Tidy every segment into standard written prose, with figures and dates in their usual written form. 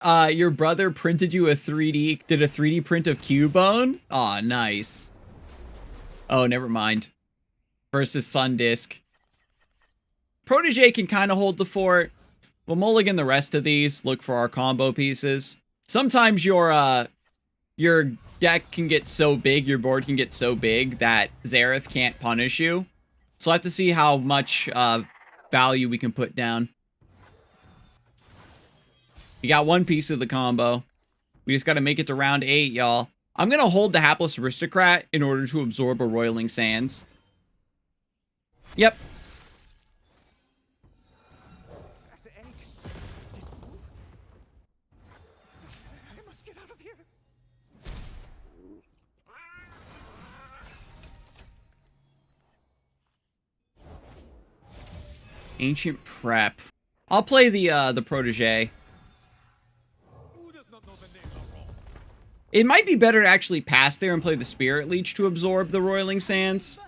your brother printed you a 3D, did a 3D print of Cubone? Aw, nice. Oh, never mind. Versus Sundisk. Protege can kind of hold the fort. We'll mulligan the rest of these, look for our combo pieces. Sometimes your deck can get so big, your board can get so big that Xerath can't punish you. So I have to see how much value we can put down. We got one piece of the combo. We just got to make it to round 8, y'all. I'm going to hold the Hapless Aristocrat in order to absorb a Roiling Sands. Yep. Ancient Prep. I'll play the Protege. It might be better to actually pass there and play the Spirit Leech to absorb the Roiling Sands.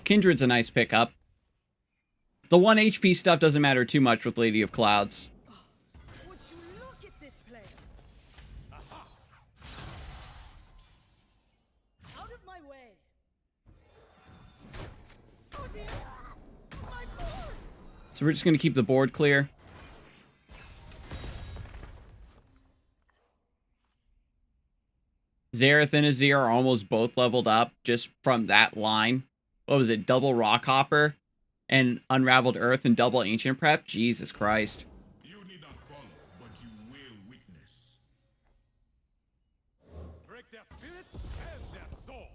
Kindred's a nice pickup. The 1 HP stuff doesn't matter too much with Lady of Clouds. So we're just going to keep the board clear. Xerath and Azir are almost both leveled up just from that line. What was it? Double Rockhopper and Unraveled Earth and double Ancient Prep? Jesus Christ. You need not follow, but you will witness. Break their spirits and their swords.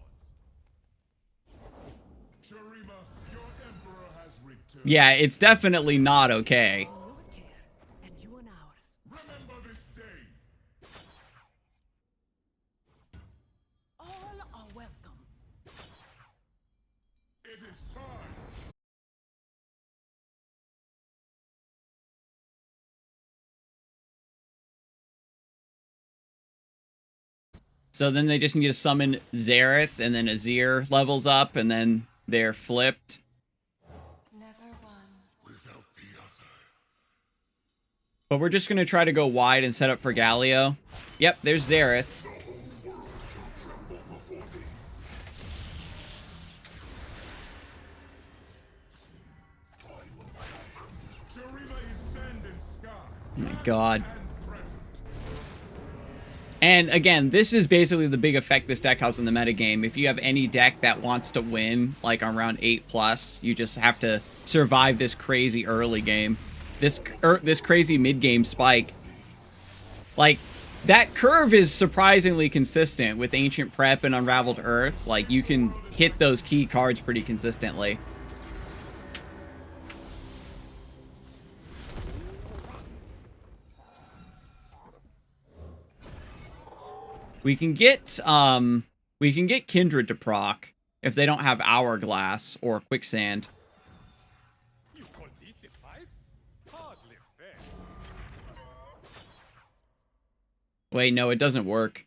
Shurima, your emperor has returned. Yeah, it's definitely not okay. Remember this day. All are welcome. It is time. So then they just need to summon Xerath, and then Azir levels up, and then they're flipped. Never one. Without the other. But we're just going to try to go wide and set up for Galio. Yep, there's Xerath. Shurima is sand and sky. Oh my god. And present. And again, this is basically the big effect this deck has in the metagame. If you have any deck that wants to win, like on round 8+, you just have to survive this crazy early game. This crazy mid-game spike. Like, that curve is surprisingly consistent with Ancient Prep and Unraveled Earth. Like, you can hit those key cards pretty consistently. We can get Kindred to proc if they don't have Hourglass or Quicksand. You call this a fight? Hardly fair. Wait, no, it doesn't work.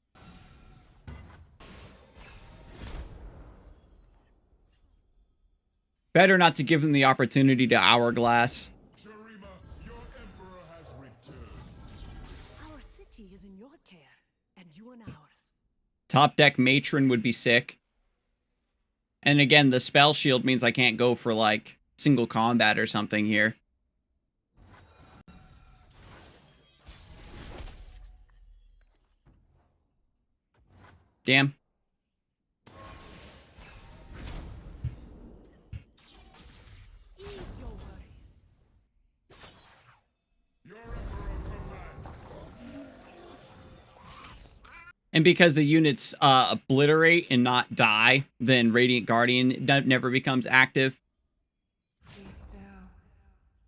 Better not to give them the opportunity to Hourglass. Shurima, your emperor has returned. Our city is in your care, and you in ours. Top deck Matron would be sick. And again, the spell shield means I can't go for, like, single combat or something here. Damn. Ease your worries. Your emperor commands. And because the units obliterate and not die, then Radiant Guardian never becomes active. Be still.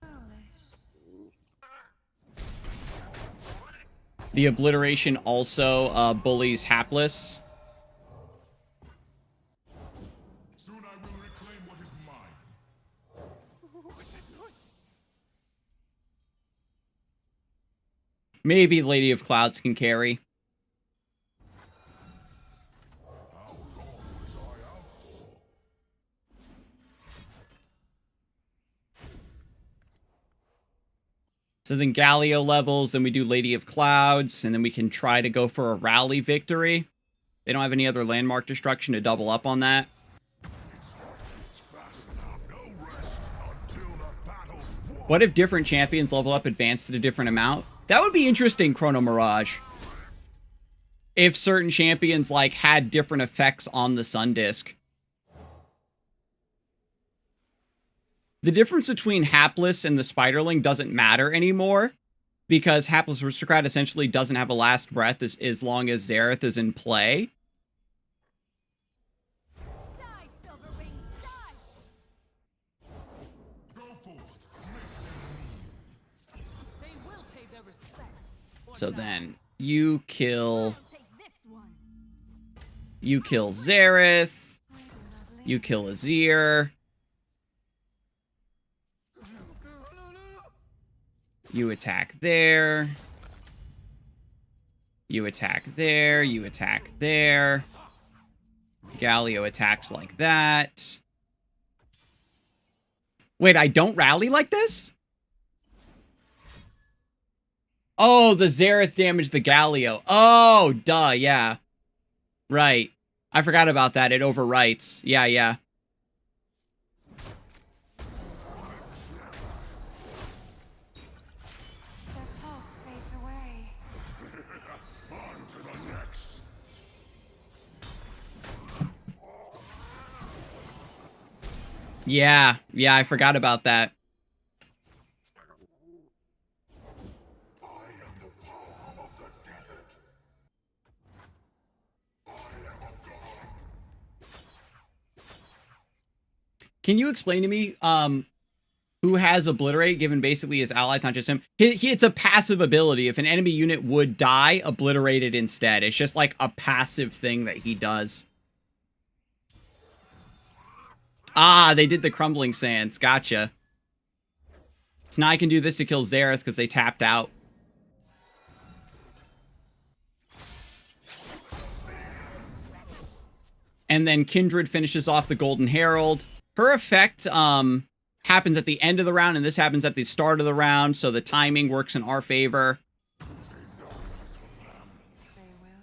Foolish. The obliteration also bullies Hapless. Soon I will reclaim what is mine. Maybe Lady of Clouds can carry. How long was I So then Galio levels, then we do Lady of Clouds, and then we can try to go for a rally victory. They don't have any other landmark destruction to double up on that. What if different champions level up advanced at a different amount? That would be interesting, Chrono Mirage. If certain champions, like, had different effects on the Sun Disk. The difference between Hapless and the Spiderling doesn't matter anymore, because Hapless Aristocrat essentially doesn't have a last breath as long as Xerath is in play. So then, you kill Xerath, you kill Azir, you attack there, you attack there, you attack there, Galio attacks like that. Wait, I don't rally like this? Oh, the Xerath damaged the Galio. Oh, duh, yeah. Right. I forgot about that. It overwrites. Yeah, yeah. Their pulse fades away. On to the next. Yeah, yeah, I forgot about that. Can you explain to me who has Obliterate, given basically his allies, not just him? It's a passive ability. If an enemy unit would die, obliterate it instead. It's just like a passive thing that he does. Ah, they did the Crumbling Sands. Gotcha. So now I can do this to kill Xerath because they tapped out. And then Kindred finishes off the Golden Herald. Her effect happens at the end of the round, and this happens at the start of the round, so the timing works in our favor. They will.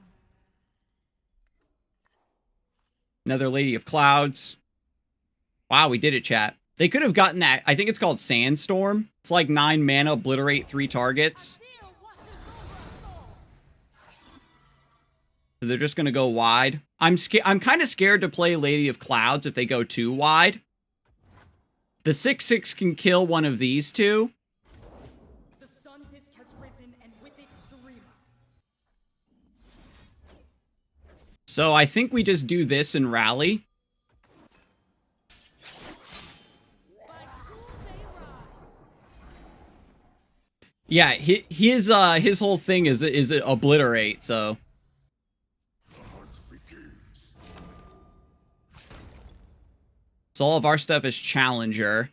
Another Lady of Clouds. Wow, we did it, chat. They could have gotten that. I think it's called Sandstorm. It's like 9 mana, obliterate 3 targets. So they're just going to go wide. I'm kind of scared to play Lady of Clouds if they go too wide. The 6/6 can kill one of these two. The sun disk has risen, and with it, Shurima. So I think we just do this and rally. Yeah, his whole thing is obliterate, so. So all of our stuff is Challenger.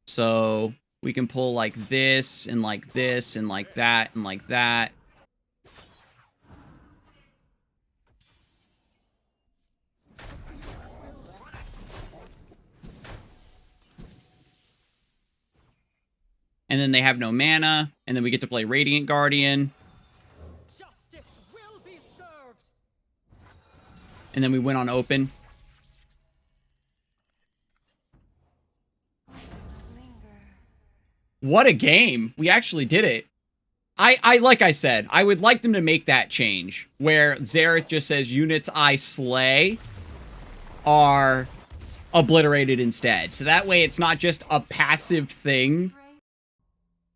So we can pull like this, and like this, and like that, and like that. And then they have no mana, and then we get to play Radiant Guardian. Justice will be served. And then we win on open. Linger. What a game. We actually did it. I like I said, I would like them to make that change where Xerath just says units I slay are obliterated instead. So that way it's not just a passive thing.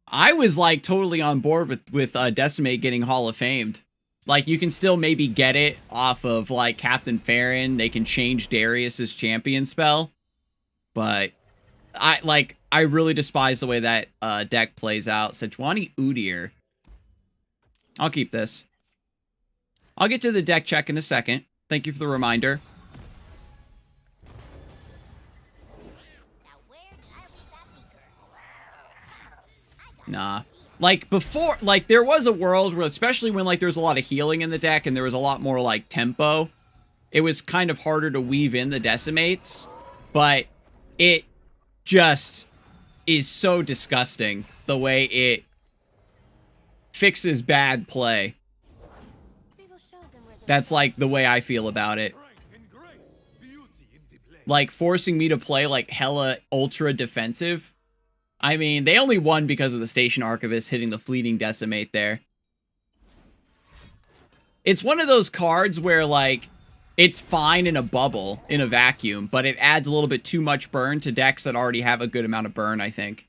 I was like totally on board with Decimate getting Hall of Famed. Like you can still maybe get it off of like Captain Farron. They can change Darius's champion spell. But I really despise the way that deck plays out. Sejuani Udyr. I'll keep this. I'll get to the deck check in a second. Thank you for the reminder. Nah. Like, before, like, there was a world where, especially when, like, there was a lot of healing in the deck and there was a lot more, like, tempo, it was kind of harder to weave in the decimates, but it just is so disgusting the way it fixes bad play. That's like the way I feel about it. Like forcing me to play like hella ultra defensive. I mean, they only won because of the Station Archivist hitting the fleeting Decimate there. It's one of those cards where like it's fine in a bubble, in a vacuum, but it adds a little bit too much burn to decks that already have a good amount of burn, I think.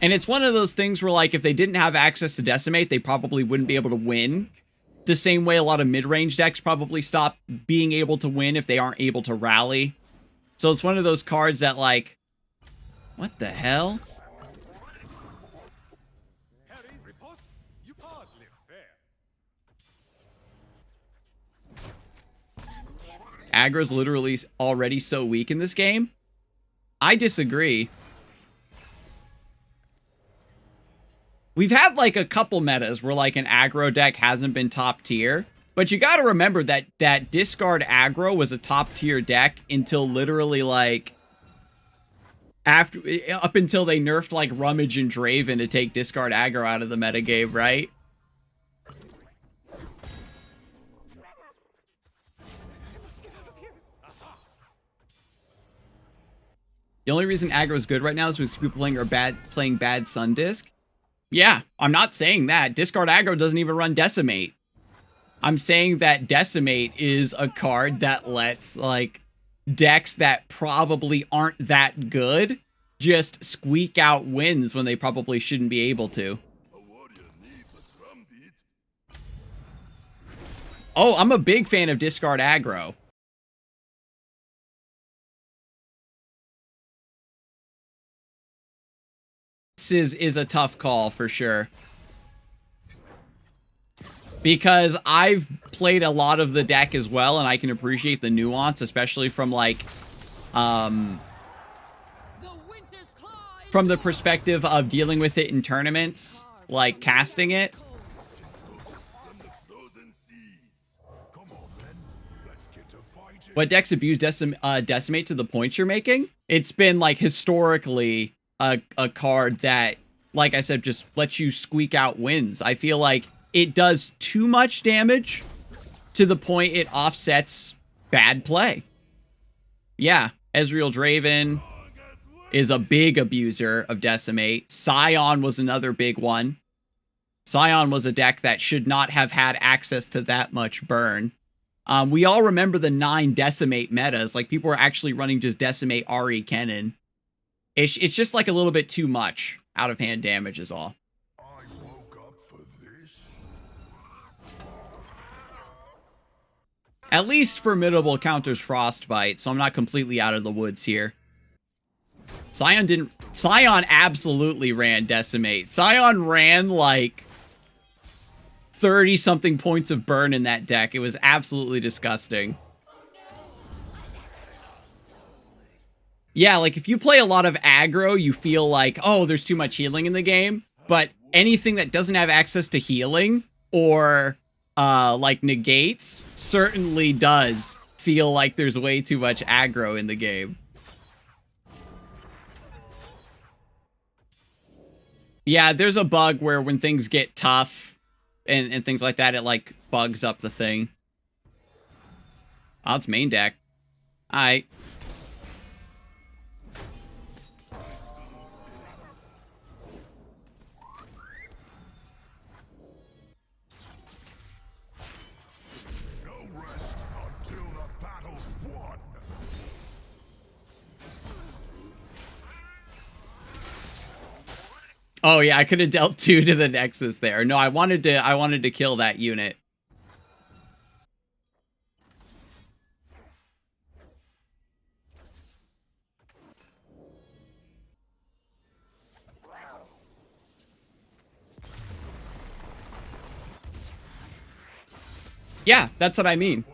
And it's one of those things where, like, if they didn't have access to Decimate, they probably wouldn't be able to win. The same way a lot of mid-range decks probably stop being able to win if they aren't able to rally. So it's one of those cards that, like... What the hell? Aggro's literally already so weak in this game? I disagree. We've had, like, a couple metas where, like, an aggro deck hasn't been top tier. But you gotta remember that discard aggro was a top tier deck until literally, like... up until they nerfed, like, Rummage and Draven to take discard aggro out of the metagame, right? The only reason aggro is good right now is because people playing bad Sun Disc. Yeah, I'm not saying that. Discard aggro doesn't even run Decimate. I'm saying that Decimate is a card that lets, like, decks that probably aren't that good just squeak out wins when they probably shouldn't be able to. Oh, I'm a big fan of discard aggro. This is a tough call for sure. Because I've played a lot of the deck as well, and I can appreciate the nuance, especially from, like, from the perspective of dealing with it in tournaments, like casting it. What decks abuse Decimate to the points you're making? It's been, like, historically a card that, like I said, just lets you squeak out wins. I feel like it does too much damage to the point it offsets bad play. Yeah, Ezreal Draven is a big abuser of Decimate. Scion was another big one. Scion was a deck that should not have had access to that much burn. We all remember the 9 Decimate metas. Like, people were actually running just Decimate Ahri Kennen. It's just like a little bit too much out of hand damage is all. I woke up for this. At least Formidable counters Frostbite, so I'm not completely out of the woods here. Scion absolutely ran Decimate. Scion ran like 30-something points of burn in that deck. It was absolutely disgusting. Yeah, like, if you play a lot of aggro, you feel like, oh, there's too much healing in the game. But anything that doesn't have access to healing or, like, negates certainly does feel like there's way too much aggro in the game. Yeah, there's a bug where when things get tough and things like that, it, like, bugs up the thing. Oh, it's main deck. Alright. Oh yeah, I could have dealt 2 to the Nexus there. No, I wanted to kill that unit. Yeah, that's what I mean.